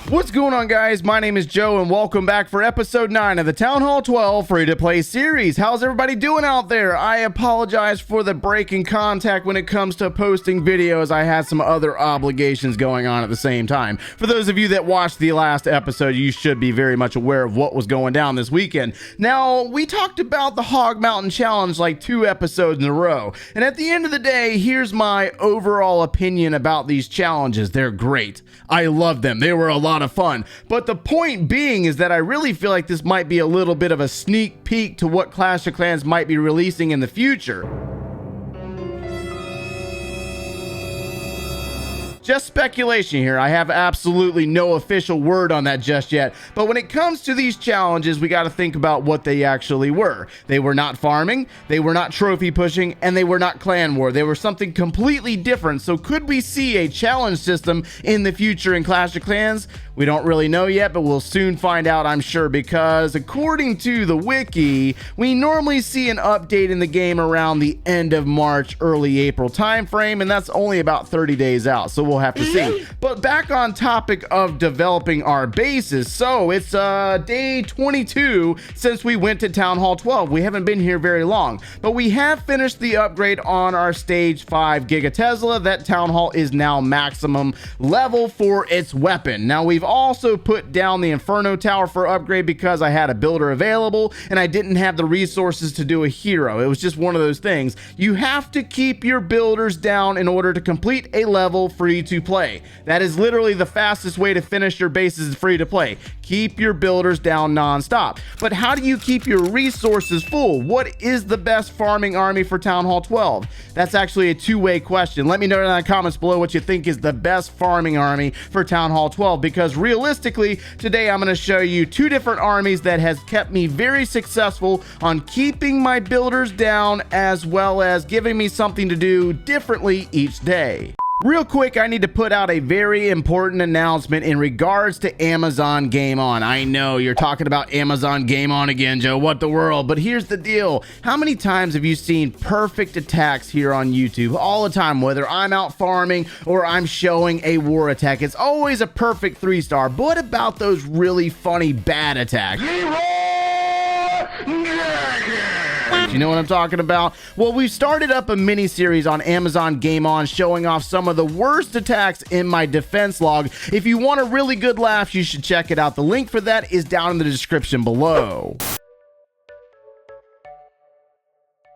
What's going on, guys? My name is Joe and welcome back for episode 9 of the Town Hall 12 free-to-play series. How's everybody doing out there? I apologize for the break in contact when it comes to posting videos. I had some other obligations going on at the same time. For those of you that watched the last episode, you should be very much aware of what was going down this weekend. Now, we talked about the Hog Mountain Challenge like 2 episodes in a row. And at the end of the day, here's my overall opinion about these challenges. They're great. I love them. They were a lot of fun. But the point being is that I really feel like this might be a little bit of a sneak peek to what Clash of Clans might be releasing in the future. Just speculation here. I have absolutely no official word on that just yet. But when it comes to these challenges, we got to think about what they actually were. They were not farming, they were not trophy pushing, and they were not clan war. They were something completely different. So could we see a challenge system in the future in Clash of Clans? We don't really know yet, but we'll soon find out, I'm sure, because according to the wiki, we normally see an update in the game around the end of March, early April time frame, and that's only about 30 days out, so we'll have to see. But back on topic of developing our bases, so it's day 22 since we went to Town Hall 12. We haven't been here very long, but we have finished the upgrade on our stage 5 Giga Tesla. That Town Hall is now maximum level for its weapon. Now we've also put down the Inferno Tower for upgrade because I had a builder available and I didn't have the resources to do a hero. It was just one of those things. You have to keep your builders down in order to complete a level free to play. That is literally the fastest way to finish your bases free to play. Keep your builders down non-stop. But how do you keep your resources full? What is the best farming army for Town Hall 12? That's actually a two-way question. Let me know in the comments below what you think is the best farming army for Town Hall 12, because realistically, today I'm going to show you 2 different armies that has kept me very successful on keeping my builders down, as well as giving me something to do differently each day. Real quick, I need to put out a very important announcement in regards to Amazon Game On. I know you're talking about Amazon Game On again, Joe. What the world? But here's the deal. How many times have you seen perfect attacks here on YouTube? All the time, whether I'm out farming or I'm showing a war attack. It's always a perfect 3-star. But what about those really funny bad attacks? You know what I'm talking about? Well, we've started up a mini series on Amazon Game On showing off some of the worst attacks in my defense log. If you want a really good laugh, you should check it out. The link for that is down in the description below.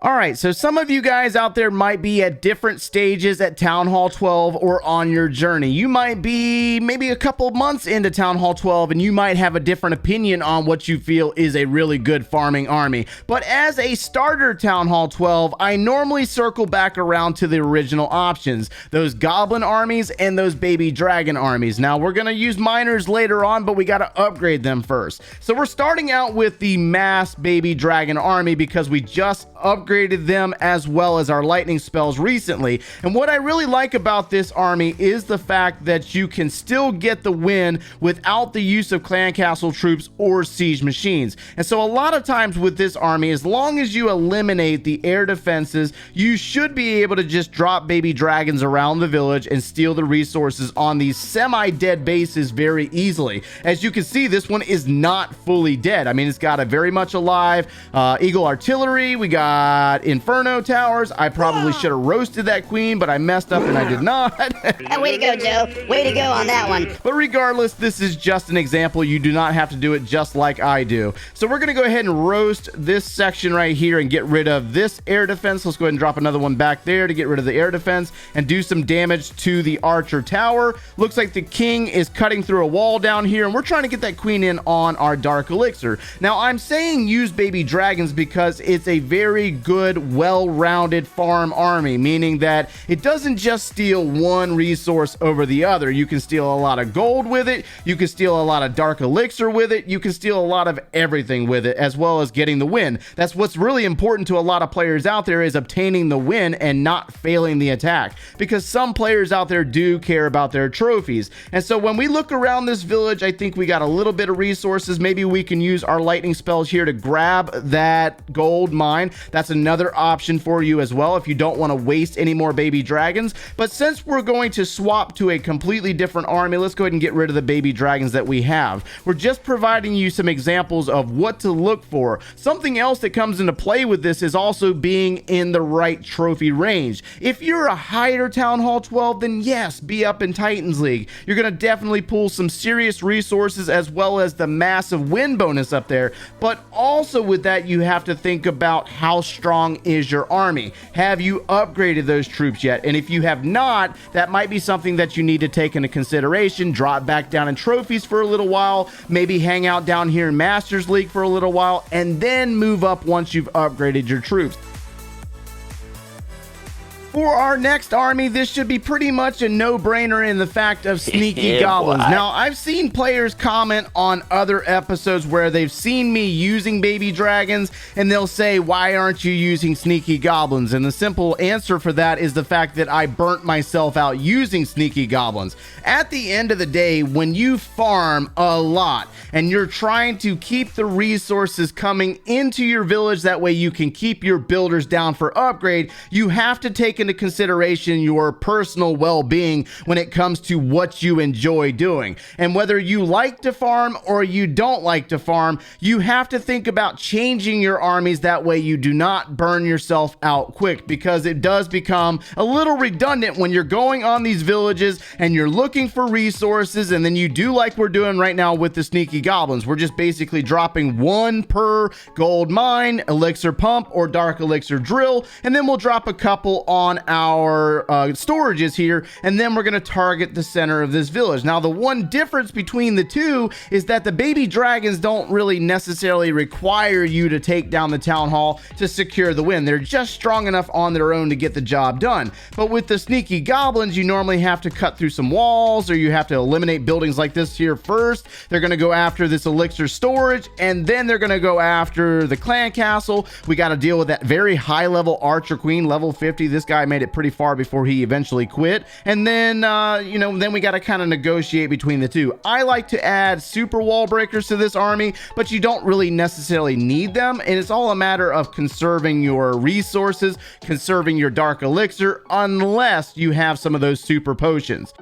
Alright, so some of you guys out there might be at different stages at Town Hall 12 or on your journey. You might be maybe a couple months into Town Hall 12 and you might have a different opinion on what you feel is a really good farming army. But as a starter Town Hall 12, I normally circle back around to the original options. Those Goblin armies and those Baby Dragon armies. Now, we're going to use miners later on, but we got to upgrade them first. So we're starting out with the Mass Baby Dragon army because we just upgraded them as well as our lightning spells recently. And what I really like about this army is the fact that you can still get the win without the use of clan castle troops or siege machines. And so a lot of times with this army, as long as you eliminate the air defenses, you should be able to just drop baby dragons around the village and steal the resources on these semi-dead bases very easily. As you can see, this one is not fully dead. I mean, it's got a very much alive Eagle artillery. We got Inferno towers. I probably should have roasted that queen, but I messed up and I did not. Way to go, Joe. Way to go on that one. But regardless, this is just an example. You do not have to do it just like I do. So we're going to go ahead and roast this section right here and get rid of this air defense. Let's go ahead and drop another one back there to get rid of the air defense and do some damage to the archer tower. Looks like the king is cutting through a wall down here, and we're trying to get that queen in on our dark elixir. Now, I'm saying use baby dragons because it's a very good, well-rounded farm army, meaning that it doesn't just steal one resource over the other. You can steal a lot of gold with it, you can steal a lot of dark elixir with it, you can steal a lot of everything with it, as well as getting the win. That's what's really important to a lot of players out there, is obtaining the win and not failing the attack, because some players out there do care about their trophies. And so when we look around this village, I think we got a little bit of resources. Maybe we can use our lightning spells here to grab that gold mine. That's another another option for you as well if you don't want to waste any more baby dragons. But since we're going to swap to a completely different army, let's go ahead and get rid of the baby dragons that we have. We're just providing you some examples of what to look for. Something else that comes into play with this is also being in the right trophy range. If you're a higher Town Hall 12, then yes, be up in Titans League. You're going to definitely pull some serious resources as well as the massive win bonus up there. But also with that, you have to think about how strong is your army. Have you upgraded those troops yet? And if you have not, that might be something that you need to take into consideration. Drop back down in trophies for a little while, maybe hang out down here in Masters League for a little while, and then move up once you've upgraded your troops. For our next army, this should be pretty much a no-brainer in the fact of sneaky goblins. Now, I've seen players comment on other episodes where they've seen me using baby dragons, and they'll say, why aren't you using sneaky goblins? And the simple answer for that is the fact that I burnt myself out using sneaky goblins. At the end of the day, when you farm a lot and you're trying to keep the resources coming into your village, that way you can keep your builders down for upgrade, you have to take into consideration your personal well-being when it comes to what you enjoy doing. And whether you like to farm or you don't like to farm, you have to think about changing your armies, that way you do not burn yourself out quick, because it does become a little redundant when you're going on these villages and you're looking for resources, and then you do like we're doing right now with the sneaky goblins. We're just basically dropping one per gold mine, elixir pump, or dark elixir drill, and then we'll drop a couple on our storages here, and then we're going to target the center of this village. Now, the one difference between the two is that the baby dragons don't really necessarily require you to take down the town hall to secure the win. They're just strong enough on their own to get the job done. But with the sneaky goblins, you normally have to cut through some walls, or you have to eliminate buildings like this here first. They're going to go after this elixir storage, and then they're going to go after the clan castle. We got to deal with that very high level archer queen, level 50. This guy made it pretty far before he eventually quit. And then then we got to kind of negotiate between the two. I like to add super wall breakers to this army, but you don't really necessarily need them, and it's all a matter of conserving your resources, conserving your dark elixir, unless you have some of those super potions.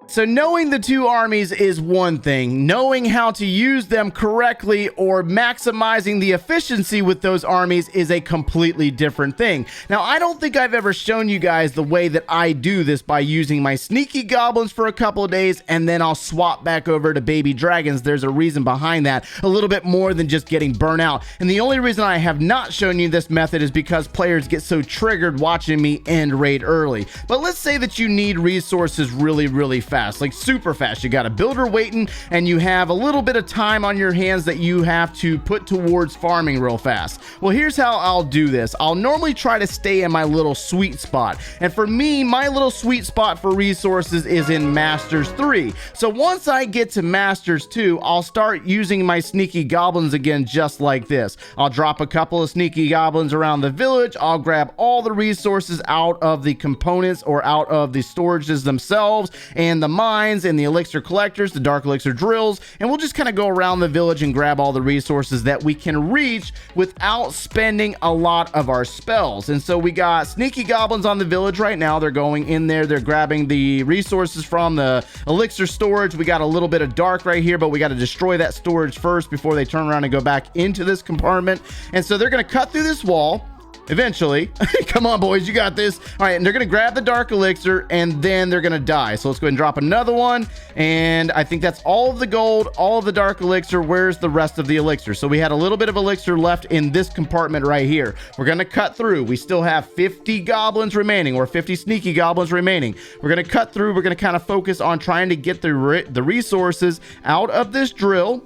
So knowing the two armies is one thing. Knowing how to use them correctly or maximizing the efficiency with those armies is a completely different thing. Now, I don't think I've ever shown you guys the way that I do this by using my sneaky goblins for a couple of days, and then I'll swap back over to baby dragons. There's a reason behind that, a little bit more than just getting burnt out. And the only reason I have not shown you this method is because players get so triggered watching me end raid early. But let's say that you need resources really fast. Like super fast. You got a builder waiting, and you have a little bit of time on your hands that you have to put towards farming real fast. Well, here's how I'll do this. I'll normally try to stay in my little sweet spot. And for me, my little sweet spot for resources is in Masters 3. So once I get to Masters 2, I'll start using my sneaky goblins again, just like this. I'll drop a couple of sneaky goblins around the village. I'll grab all the resources out of the components or out of the storages themselves, and the mines and the elixir collectors, the dark elixir drills, and we'll just kind of go around the village and grab all the resources that we can reach without spending a lot of our spells. And so we got sneaky goblins on the village right now. They're going in there, they're grabbing the resources from the elixir storage. We got a little bit of dark right here, but we got to destroy that storage first before they turn around and go back into this compartment. And so they're going to cut through this wall eventually. Come on, boys, you got this. All right, and they're gonna grab the dark elixir, and then they're gonna die. So let's go ahead and drop another one, and I think that's all of the gold, all of the dark elixir. Where's the rest of the elixir? So we had a little bit of elixir left in this compartment right here. We're gonna cut through. We still have 50 goblins remaining, or 50 sneaky goblins remaining. We're gonna cut through. We're gonna kind of focus on trying to get the resources out of this drill.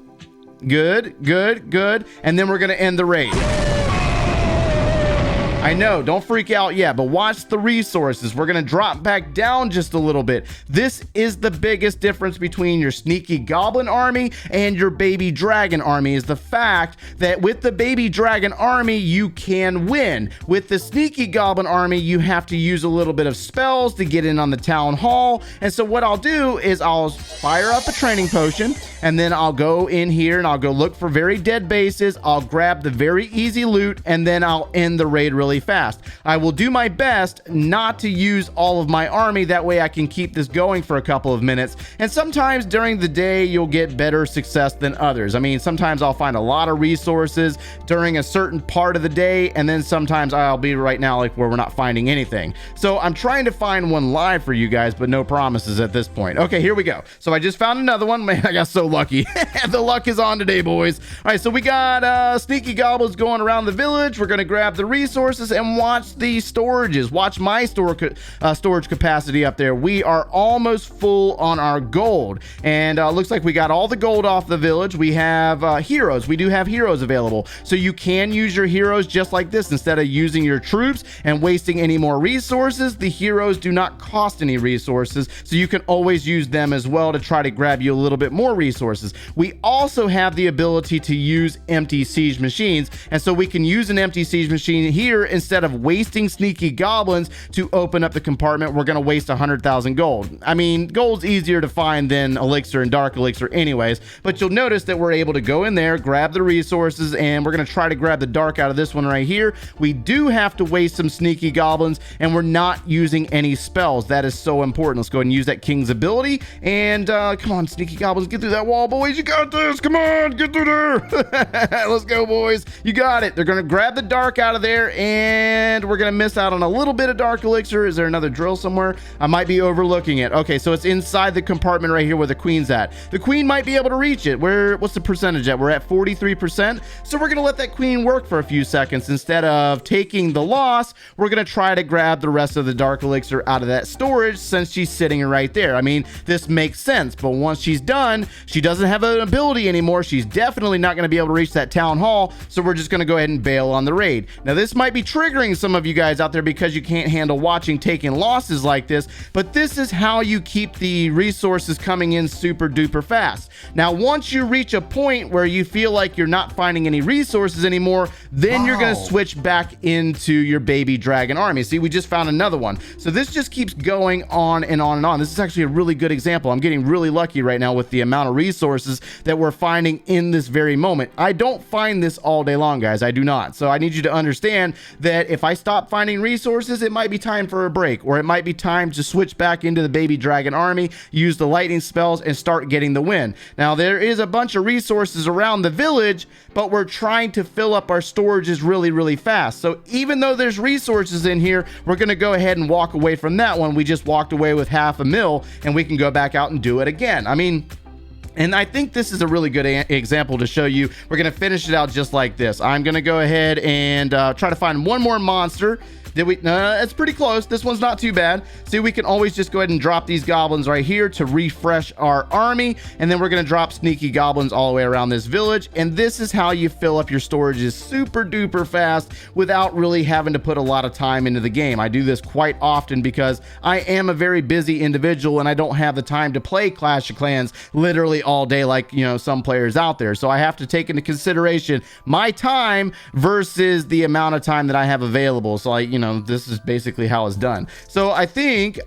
Good. And then we're gonna end the raid. I know, don't freak out yet, but watch the resources. We're going to drop back down just a little bit. This is the biggest difference between your sneaky goblin army and your baby dragon army, is the fact that with the baby dragon army, you can win. With the sneaky goblin army, you have to use a little bit of spells to get in on the town hall. And so what I'll do is I'll fire up a training potion, and then I'll go in here and I'll go look for very dead bases. I'll grab the very easy loot, and then I'll end the raid really fast. I will do my best not to use all of my army. That way I can keep this going for a couple of minutes. And sometimes during the day, you'll get better success than others. I mean, sometimes I'll find a lot of resources during a certain part of the day, and then sometimes I'll be right now like where we're not finding anything. So I'm trying to find one live for you guys, but no promises at this point. Okay, here we go. So I just found another one. Man, I got so lucky. The luck is on today, boys. All right, so we got sneaky goblins going around the village. We're going to grab the resources and watch the storages. Watch my storage capacity up there. We are almost full on our gold, and looks like we got all the gold off the village. We have heroes. We do have heroes available, so you can use your heroes just like this. Instead of using your troops and wasting any more resources, the heroes do not cost any resources, so you can always use them as well to try to grab you a little bit more resources. We also have the ability to use empty siege machines, and so we can use an empty siege machine here. Instead of wasting sneaky goblins to open up the compartment, we're going to waste 100,000 gold. I mean, gold's easier to find than elixir and dark elixir anyways, but you'll notice that we're able to go in there, grab the resources, and we're going to try to grab the dark out of this one right here. We do have to waste some sneaky goblins, and we're not using any spells. That is so important. Let's go ahead and use that king's ability, and come on, sneaky goblins, get through that wall, boys. You got this. Come on, get through there. Let's go, boys. You got it. They're going to grab the dark out of there, and we're going to miss out on a little bit of dark elixir. Is there another drill somewhere? I might be overlooking it. Okay, so it's inside the compartment right here where the queen's at. The queen might be able to reach it. What's the percentage at? We're at 43%. So we're going to let that queen work for a few seconds. Instead of taking the loss, we're going to try to grab the rest of the dark elixir out of that storage since she's sitting right there. I mean, this makes sense, but once she's done, she doesn't have an ability anymore. She's definitely not going to be able to reach that town hall, so we're just going to go ahead and bail on the raid. Now, this might be triggering some of you guys out there because you can't handle watching taking losses like this, but this is how you keep the resources coming in super duper fast. Now, once you reach a point where you feel like you're not finding any resources anymore, then you're going to switch back into your baby dragon army. See, we just found another one. So this just keeps going on and on and on. This is actually a really good example. I'm getting really lucky right now with the amount of resources that we're finding in this very moment. I don't find this all day long, guys. I do not. So I need you to understand that if I stop finding resources, it might be time for a break, or it might be time to switch back into the baby dragon army, use the lightning spells, and start getting the win. Now, there is a bunch of resources around the village, but we're trying to fill up our storages really, really fast. So even though there's resources in here, we're going to go ahead and walk away from that one. We just walked away with 500,000, and we can go back out and do it again. I mean, and I think this is a really good example to show you. We're going to finish it out just like this. I'm going to go ahead and try to find one more monster. It's pretty close. This one's not too bad. See, we can always just go ahead and drop these goblins right here to refresh our army, and then we're going to drop sneaky goblins all the way around this village, and this is how you fill up your storages super duper fast without really having to put a lot of time into the game. I do this quite often because I am a very busy individual, and I don't have the time to play Clash of Clans literally all day like, you know, some players out there. So I have to take into consideration my time versus the amount of time that I have available. So this is basically how it's done. So I think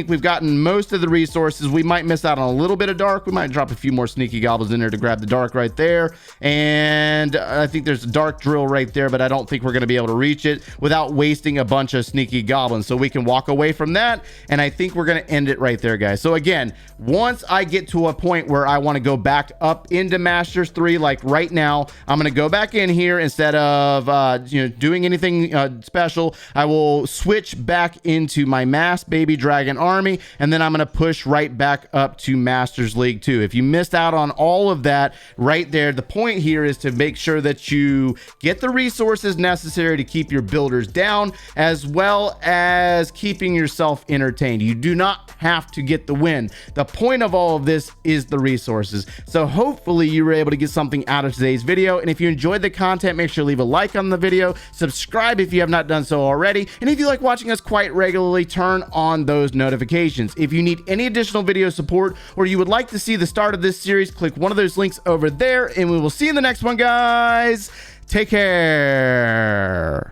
we've gotten most of the resources. We might miss out on a little bit of dark. We might drop a few more sneaky goblins in there to grab the dark right there. And I think there's a dark drill right there, but I don't think we're going to be able to reach it without wasting a bunch of sneaky goblins. So we can walk away from that. And I think we're going to end it right there, guys. So again, once I get to a point where I want to go back up into Masters 3, like right now, I'm going to go back in here instead of doing anything special. I will switch back into my Mass Baby Dragon army, and then I'm going to push right back up to Masters League 2. If you missed out on all of that right there, the point here is to make sure that you get the resources necessary to keep your builders down, as well as keeping yourself entertained. You do not have to get the win. The point of all of this is the resources. So hopefully you were able to get something out of today's video. And if you enjoyed the content, make sure to leave a like on the video, subscribe if you have not done so already. And if you like watching us quite regularly, turn on those notifications. If you need any additional video support, or you would like to see the start of this series, click one of those links over there, and we will see you in the next one, guys. Take care.